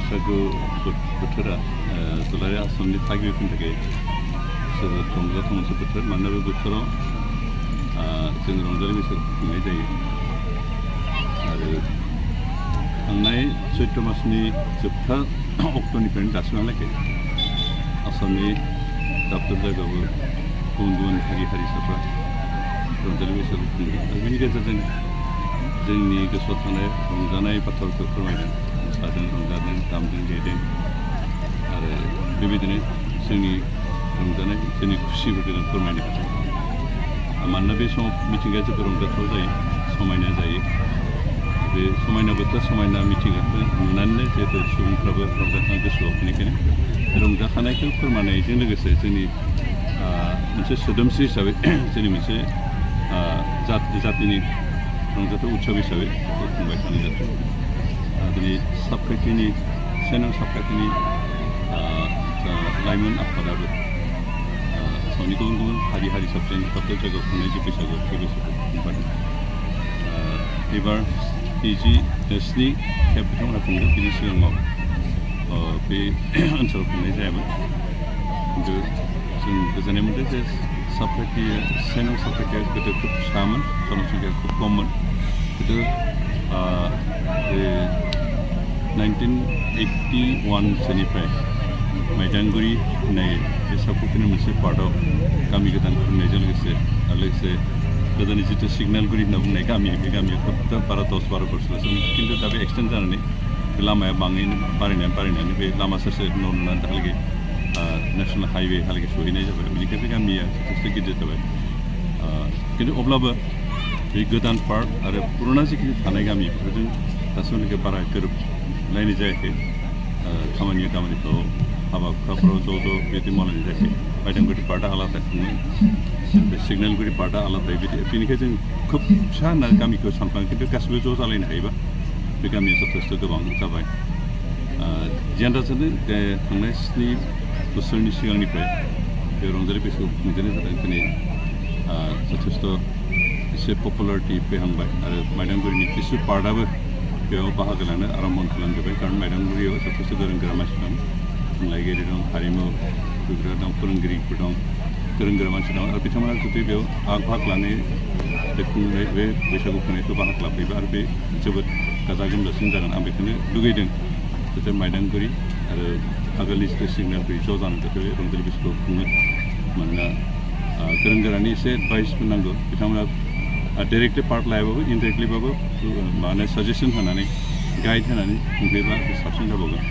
बैसागु बोथोरा दुलाराय आसामनि थागिबिफोरनि थाखाय जोबोद रंजाथाव मोनसे बोथोर मानोना बे बोथोराव जों रंजालि बैसागु खुंनाय जायो आरो थांनाय चैत्र मासनि जोबथा अक्ट'निफ्रायनो दासिमहालागै आसामनि दाब दाब जायगायावबो गुबुन गुबुन हारिसाफ्रा रंजालि बैसागु खुंदों आरो बेनि गेजेरजों जोंनि गोसोआव थानाय रंजानाय बाथ्राफोरखौ फोरमायदों मोसादों रंजादों दामदों देदों आरो बेबायदिनो जोंनि रंजानाय जोंनि खुसिफोरखौ जों फोरमायनो हादों मानोना बे समाव मिथिंगाया जोबोद रंजाथाव जायो समायना जायो बे समायना बोथोर समायना मिथिंगाखौ नुनानैनो जिहेतु सुबुंफ्राबो रंजाखाङो गोसोआव बेनिखायनो रंजाखानायखौ फोरमायनायजों लोगोसे जोंनि मोनसे सोदोमस्रि हिसाबै जोंनि मोनसे जातिनि रंजाथाव उत्सब हिसाबै खुंबाय थानाय जादों दिनै साबखाथिनि सेनाव साबखाथिनि लाइमोन आफादाबो आसामनि गुबुन गुबुन हारिसाफोरजों दाब दाब जायगायाव खुंनाय जे बैसागु बे बैसागुखौ खुंफादों एबार 26 खेब बिथांमोनहा खुंदों बिनि सिगाङाव बे ओनसोलाव खुंनाय जायामोन खिन्थु जों गोजोननाय मोन्दों जे सेनाव साबखाथिया गोदो खोब फिसामोन जनसंख्याया खोब खममोन खिन्थु बे 1981 सोनिफ्राय माइदांगुरि होननाय बे साबखाथिनि मोनसे पार्टआव गामि गोदान खुंनायजों लोगोसे गोदोनि जितु सिगनेलगुरि होनना बुंनाय गामि बे गामिया खोब 10-12 बोसोरसो खिन्थु दा बे एक्सटेन्ड जानानै बे लामाया बारायनानै बे लामा सेर सेर न' लुनानै दाहालागै नेसनेल हाइवे हालागै सहैनाय जाबाय बेनिखायनो बे गामिया जथेस्थ' गिदिर जाबाय खिन्थु अब्लाबो बे गोदान पार्ट आरो पुराना जिखिनि थानाय गामि बेफोरजों दासिमहालागै बारा गोरोबलायनाय जायाखै खामानिफ्राव हाबा हुखाफ्राव ज' बिदि मावलायनाय जायाखै माइदांगुरि पार्टआ आलादा खुङो बे सिगनेलगुरि पार्टआ आलादा बेनिखायनो जों खोब फिसा होनना गामिखौ सानफ्लाङो खिन्थु गासिबो ज' जालायनो हायोबा बे गामिया जथेस्थ' गोबां जाबाय जियानो जादों थांनाय 7 बोसोरनि सिगांनिफ्राय बे रंजालि बैसागु खुंजेननाय जादों दिनै जथेस्थ' एसे पपुलारिटि फैहांबाय आरो माइदांगुरिनि किसु पार्टआबो बेयाव बाहागो लानो आरम्भ खालामजोब्बाय कारण माइदांगुरियाव जथेस्थ' गोरों गोरा मानसि दं थुनलाइगिरि दं हारिमु होग्रा दं फोरोंगिरिफोर दं गोरों गोरा मानसि दं आरो बिथांमोना जुदि बेयाव बाहागो लानाय बे बैसागु खुंनायखौ बाहागो लाफैबा आरो बे जोबोद गाजा गोमजासिन जागोन आं बेखौनो लुगैदों जाहाथे माइदांगुरि आरो आगोलनि जितु सिगनेलगुरि ज' जानानै जाहाथे रंजालि बैसागु खुङो मानोना गोरों गोरानि एसे एडभाइसफोर नांगौ बिथांमोना डाइरेक्टलि पार्ट लायाबाबो इनडाइरेक्टलिबाबो साजेसन होनानै गाइड होनानै खुंफैबा साबसिन जाबावगोन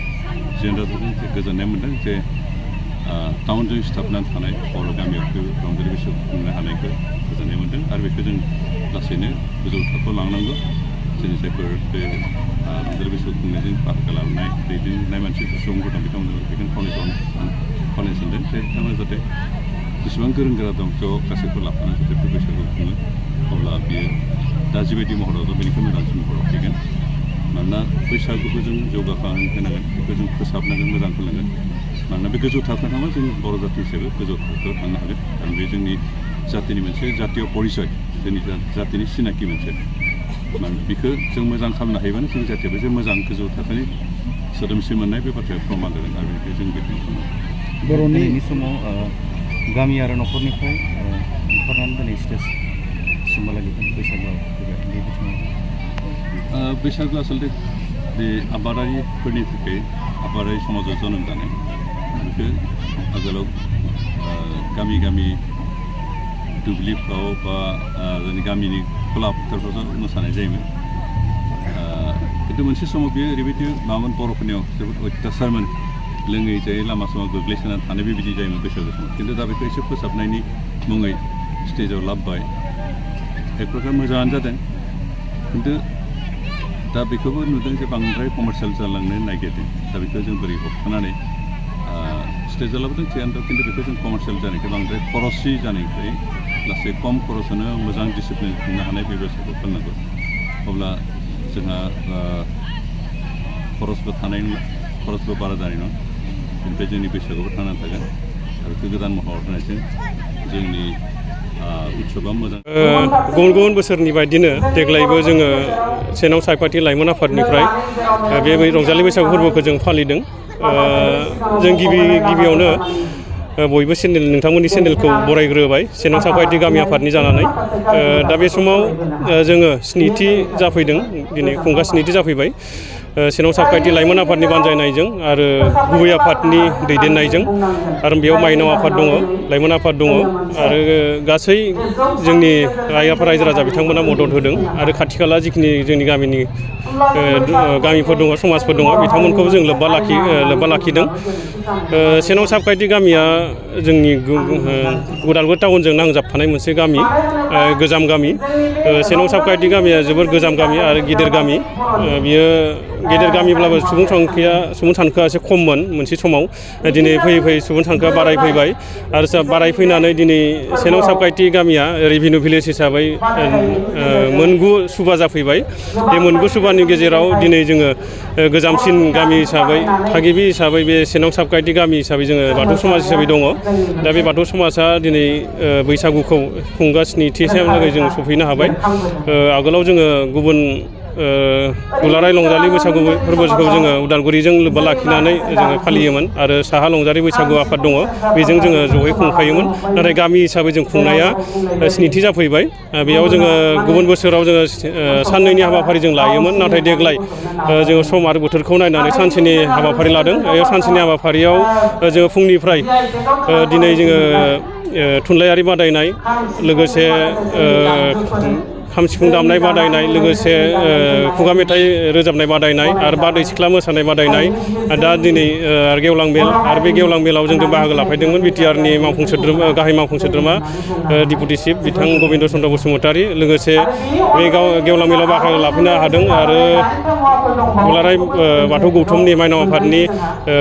जेन'राजों गोजोननाय मोन्दों जे टाउनजों सिथाबनानै थानाय बर' गामियाव रंजालि बैसागु खुंनो हानायखौ गोजोननाय मोन्दों आरो बेखौ जों लासैनो गोजौ थाखोआव लांनांगौ जोंनि जायफोर बे रंजालि बैसागु खुंनायजों बाहागो लानाय दैदेननाय मानसिफोर सुबुंफोर दं बिथांमोननो बेखौनो खावलायनो सानदों जे बिथांमोना जाहाथे जेसेबां गोरों गोरा दं ज' गासैखौ लाफानानै जाहाथे बे बैसागु खुङो अब्ला बियो दा जिबायदि महराव दं बेनिख्रुइ मोजांसिन महराव फैगोन मानोना बैसागुखौ जों जौगाखां होनांगोन बेखौ जों फोसाबनांगोन मोजां खालामनांगोन मानोना बे गोजौ थाखोआव थांबा जों बर' जाथि हिसाबै गोजौ थाखोआव थांनो हागोन आरो बे जोंनि जातिनि मोनसे जातीय परिचय जोंनि जातिनि सिनाखि मोनसे बेखौ जों मोजां खालामनो हायोबानो जोंनि जातियाबो जे मोजां गोजौ थाखोनि सोदोमस्रि मोननाय बे बाथ्राया प्रमान जागोन आरो बेनिखायनो जों बेखौ बर'नि समाव गामि आरो न'खरनिफ्राय ओंखारनानै दिनै स्टेजसिमहालागै बैसागुआव फैबाय बे बिथिङाव बैसागुआ आसलथे बे आबादारिफोरनि थाखाय आबादारि समाजाव जोनोम जानाय बेखौ आगोलाव गामि दुब्लिफ्राव बा जोंनि गामिनि खुला फोथारफ्राव मोसानाय जायोमोन खिन्थु मोनसे समाव बेयो ओरैबायदि माबामोन बर'फोरनियाव जोबोद अयथासारमोन लोङै जायै लामा सामा गोग्लैसोनानै थानाय बेबायदि जायोमोन बैसागु समाव खिन्थु दा बेखौ एसे फोसाबनायनि मुङै स्टेजाव लाबोबाय एक प्रकार मोजाङानो जादों खिन्थु दा बेखौबो नुदों जे बांद्राय कमार्सियेल जालांनो नागिरदों दा बेखौ जों बोरै होबथानानै स्टेजाव लाबोदों थिगानो दं खिन्थु बेखौ जों कमार्सियेल जानायखौ बांद्राय खरसि जानायनिफ्राय लासै खम खरसावनो मोजां डिसिप्लिन खुंनो हानाय बेबस्थाखौ खालामनांगौ अब्ला जोंहा खरसबो बारा जानाय नङा बेनिफ्राय जोंनि बैसागुआवबो थांनानै थागोन आरो बेखौ गोदान महर होनायजों जोंनि उत्सबा मोजां गुबुन गुबुन बोसोरनि बायदिनो देग्लायबो जोङो सेनाव सायपाथि लाइमोन आफादनिफ्राय बे रंजालि बैसागु फोरबोखौ जों फालिदों। जों गिबियावनो बयबो नोंथांमोननि चेनेलखौ बरायग्रोबाय सेनाव सायपाथि गामि आफादनि जानानै। दा बे समाव जोङो स्निथि जाफैदों, दिनै खुंगा स्निथि जाफैबाय सेनाव सायपाथि लाइमोन आफादनि बानजायनायजों आरो गुबै आफादनि दैदेननायजों। आरो बेयाव माइनाव आफाद दङ, लाइमोन आफाद दङ आरो गासै जोंनि रायजो राजा बिथांमोना मदद होदों आरो खाथि खाला जिखिनि जोंनि गामिनि गामिफोर दङ, समाजफोर दङ, बिथांमोनखौ जों लोब्बा लाखिदों। सेनाव सायपाथि गामिया जोंनि उदालगुरि टाउनजों नांजाबफानाय मोनसे गामि, गोजाम गामि। सेनाव सायपाथि गामिया जोबोर गोजाम गामि आरो गिदिर गामि। बियो गेदेर गामिब्लाबो सुबुं सानखोआ एसे खममोन मोनसे समाव। दिनै फैयै फैयै सुबुं सानखोआ बारायफैबाय आरो बारायफैनानै दिनै सेनाव सायपाथि गामिया रेभिनिउ भिलेज हिसाबै मोनगु सुबा जाफैबाय। बे मोनगु सुबानि गेजेराव दिनै जोङो गोजामसिन गामि हिसाबै, थागिबि हिसाबै बे सेनाव सायपाथि गामि हिसाबै जोङो बाथौ समाज हिसाबै दङ। दा बे बाथौ समाजा दिनै बैसागुखौ खुंगा स्निथिसिमहालागै जों सफैनो हाबाय। आगोलाव जोङो गुबुन दुलाराय रंजालि बैसागु फोरबोखौ जोङो उदालगुरिजों लोब्बा लाखिनानै जोङो फालियोमोन आरो साहा रंजालि बैसागु आफाद दङ, बेजों जोङो जयै खुंफायोमोन। नाथाय गामि हिसाबै जों खुंनाया स्निथि जाफैबाय। बेयाव जोङो गुबुन बोसोराव जोङो साननैनि हाबाफारि जों लायोमोन, नाथाय देग्लाय जोङो सम आरो बोथोरखौ नायनानै सानसेनि हाबाफारि लादों। बेयाव सानसेनि हाबाफारियाव जोङो फुंनिफ्राय दिनै जोङो थुनलाइयारि बादायनाय, लोगोसे खाम सिफुं दामनाय बादायनाय, लोगोसे खुगा मेथाइ रोजाबनाय बादायनाय आरो बारदै सिख्ला मोसानाय बादायनाय। दा दिनै गेवलां मेल, आरो बे गेवलां मेलाव जों बाहागो लाफैदोंमोन बिटिआरनि गाहाय मावफुं सोद्रोमा डिपुटि चिफ बिथां गबिन्द चन्द्र बसुमतारी। लोगोसे बे गेवलां मेलाव बाहागो लाफैनो हादों आरो दुलाराय बाथौ गौथुमनि माइनाव आफादनि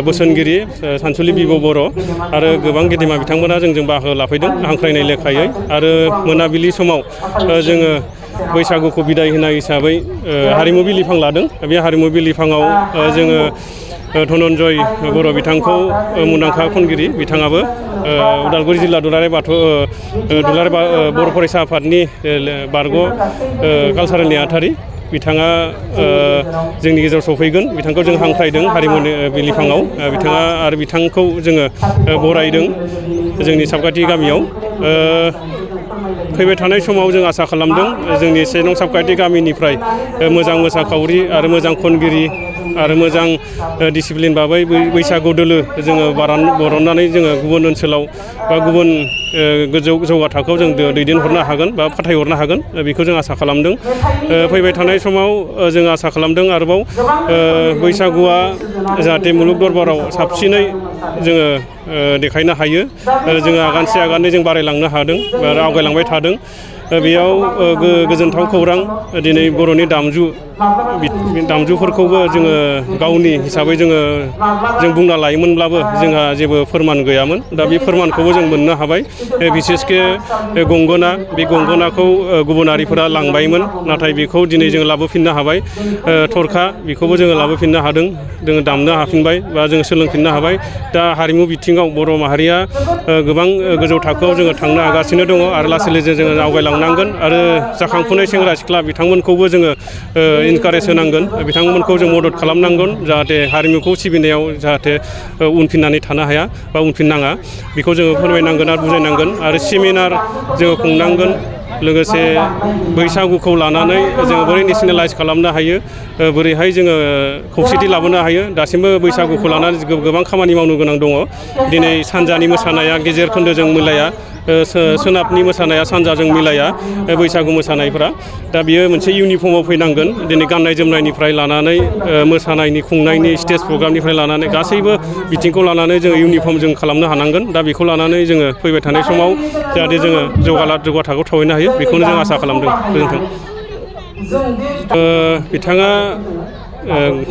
बोसोनगिरि सानसुलि बिब' बर' आरो गोबां गेदेमा बिथांमोना जोंजों बाहागो लाफैदों हांख्रायनाय लेखायै। आरो मोनाबिलि समाव जोङो बैसागुखौ बिदाय होनाय हिसाबै हारिमु बिलिफां लादों। बे हारिमु बिलिफाङाव जोङो धनन्जय बर' बिथांखौ, मुंदांखा खनगिरि बिथाङाबो उदालगुरि जिल्ला दुलाराय बर' फरायसा आफादनि बारग' कालसारेल नेहाथारि, बिथाङा जोंनि गेजेराव सफैगोन। बिथांखौ जों हांख्रायदों हारिमुनि बिलिफाङाव। बिथांखौ जोङो बरायदों जोंनि सायपाथि गामियाव। फैबाय थानाय समाव जों आसा खालामदों जोंनि सेनाव सायपाथि गामिनिफ्राय मोजां मोसाखावरि आरो मोजां खनगिरि आरो मोजां डिसिप्लिन बाबै बैसागु दोलो जोङो बरननानै जोङो गुबुन ओनसोलाव बा गुबुन जौगा थाखोआव जों दैदेनहरनो हागोन बा फाथायहरनो हागोन, बेखौ जों आसा खालामदों। फैबाय थानाय समाव जों आसा खालामदों आरोबाव बैसागुआ जाहाथे मुलुग दरबाराव साबसिनै जोङो देखायनो हायो। जोङो आगानसे आगानै जों बारायलांनो हादों आरो आवगायलांबाय थादों। बेयाव गोजोनथाव खौरां, दिनै बर'नि दामजुफोरखौबो जोङो गावनि हिसाबै जों बुंना लायोमोनब्लाबो जोंहा जेबो फोरमान गैयामोन। दा बे फोरमानखौबो जों मोननो हाबाय। बिसेसके गंगोना, बे गंगोनाखौ गुबुनारिफोरा लांबायमोन, नाथाय बेखौ दिनै जों लाबोफिननो हाबाय। थरखा, बेखौबो जोङो लाबोफिननो हादों, जोङो दामनो हाफिनबाय बा जोङो सोलोंफिननो हाबाय। दा हारिमु बिथिङाव बर' माहारिया गोबां गोजौ थाखोआव जोङो थांनो हागासिनो दङ आरो लासै लासै जोङो आवगायलांनांगोन। आरो जाखांफुनाय सेंग्रा सिख्ला बिथांमोनखौबो जोङो इनकारेज होनांगोन, बिथांमोनखौ जों मदद खालामनांगोन, जाहाथे हारिमुखौ सिबिनायाव जाहाथे उनफिननानै थानो हाया बा उनफिननाङा, बेखौ जोङो फोरमायनांगोन आरो बुजायनांगोन। आरो सेमिनार जोङो खुंनांगोन। लोगोसे बैसागुखौ लानानै जोङो बोरै नेसनेलाइज खालामनो हायो, बोरैहाय जोङो खौसेथि लाबोनो हायो। दासिमबो बैसागुखौ लानानै गोबां खामानि मावनो गोनां दङ। दिनै सानजानि मोसानाया गेजेर खोन्दोजों मिलाया, सोनाबनि मोसानाया सानजाजों मिलाया, बैसागु मोसानायफ्रा। दा बियो मोनसे इउनिफर्माव फैनांगोन। दिनै गाननाय जोमनायनिफ्राय लानानै मोसानायनि खुंनायनि स्टेज प्रग्रामनिफ्राय लानानै गासैबो बिथिंखौ लानानै जोङो इउनिफर्म जों खालामनो हानांगोन। दा बेखौ लानानै जोङो फैबाय थानाय समाव जाहाथे जोङो जौगा थाखोआव थावैनो हायो, बेखौनो जों आसा खालामदों। गोजोन्थों। बिथाङा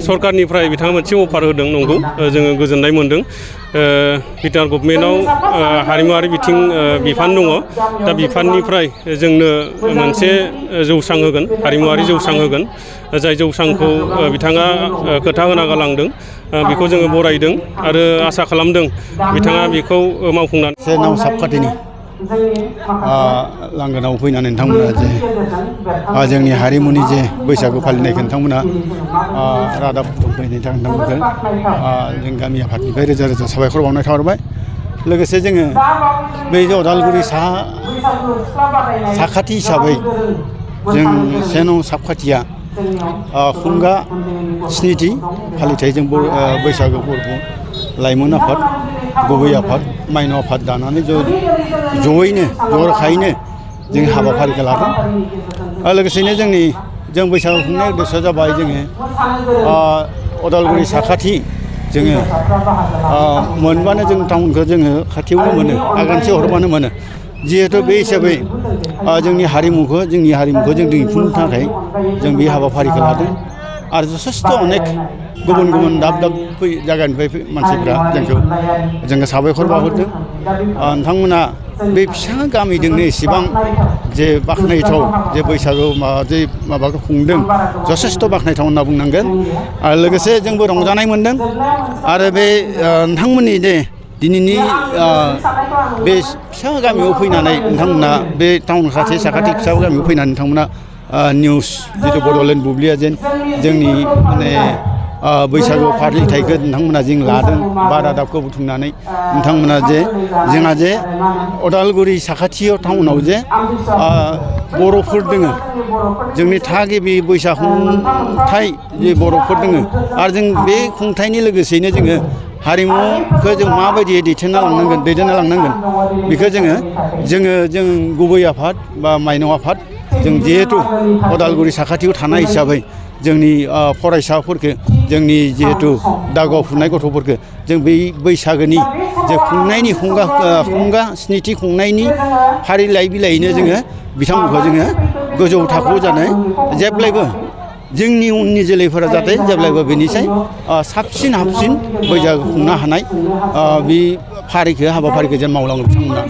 सरकारनिफ्राय मोनसे अफार होदों, नंगौ, जोङो गोजोननाय मोनदों। बिटिआर गभर्नमेन्टआव हारिमुवारि बिथिं बिफान दङ। दा बिफाननिफ्राय जोंनो मोनसे जौसां होगोन, हारिमुवारि जौसां होगोन, जाय जौसांखौ बिथाङा खोथा होना गालांदों। बेखौ जोङो बरायदों आरो आसा खालामदों बिथाङा बेखौ मावफुंनानै सेनाव सायपाथिनि लांगोनाव फैनानै नोंथांमोना जे जोंनि हारिमुनि जे बैसागु फालिनायखौ नोंथांमोना रादाब होफैनायनि थाखाय नोंथांमोनखौ जों गामि आफादनिफ्राय रोजा रोजा साबायखर बावनाय थाहरबाय। लोगोसे जोङो बै उदालगुरि साखाथि हिसाबै जों 1 नं साबखाथिया खुंगा स्निथि फालिथाय जों बैसागु फोरबो लाइमोन आफाद गुबै आफाद माइनाव आफाद दानानै जयैनो जर'खायैनो जों हाबाफारिखौ लादों। लोगोसेनो जों बैसागु खुंनाय उद्देश्यआ जाबाय जोङो उदालगुरि साखाथि जोङो मोनबानो जों टाउनखौ जोङो खाथियावनो मोनो आगानसे हरबानो मोनो। जिहेतु बे हिसाबै जोंनि हारिमुखौ जों दिन्थिफुंनो थाखाय जों बे हाबाफारिखौ लादों। आरो जथेस्थ' अनेक गुबुन गुबुन दाब दाब जायगानिफ्राय मानसिफ्रा जोङो साबायखर बावहरदों। नोंथांमोना बे फिसा गामिजोंनो एसेबां जे बाख्नायथाव जे बैसागु माबाखौ खुंदों जथेस्थ' बाख्नायथाव होनना बुंनांगोन। आरो लोगोसे जोंबो रंजानाय मोनदों। आरो बे नोंथांमोननि दिनैनि बे फिसा गामियाव फैनानै नोंथांमोना बे टाउन साखाथि फिसा गामियाव फैनानै नोंथांमोना निउस जितु बड'लेण्ड बुब्लिया जोंनि माने बैसागु फालिथायखौ नोंथांमोना जों लादों बा रादाबखौ बुथुमनानै नोंथांमोना जोंहा उदालगुरि साखाथियाव टाउनाव बर'फोर दोङो जोंनि थागिबि बैसागु खुंथाय जे बर'फोर दोङो। आरो जों बे खुंथायनि लोगोसेयैनो जोङो हारिमुखौ जों माबायदि दैदेनना लांनांगोन बेखौ जों गुबै आफाद बा माइनाव आफाद जों जिहेतु उदालगुरि साखाथियाव थानाय हिसाबै जोंनि फरायसाफोरखौ जोंनि जिहेतु दागोआव फुनाय गथ'फोरखौ जों बै बैसागोनि जे खुंनायनि खुंगा स्निथि खुंनायनि फारिलाइ बिलाइयैनो जोङो बिथांमोनखौ जोङो गोजौ थाखोआव जानाय जेब्लायबो जोंनि उननि जोलैफोरा जाहाथे जेब्लायबो बेनिसाय साबसिन हामसिन बैसागु खुंनो हानाय बे हाबाफारिखौ जों मावलाङो बिथांमोना।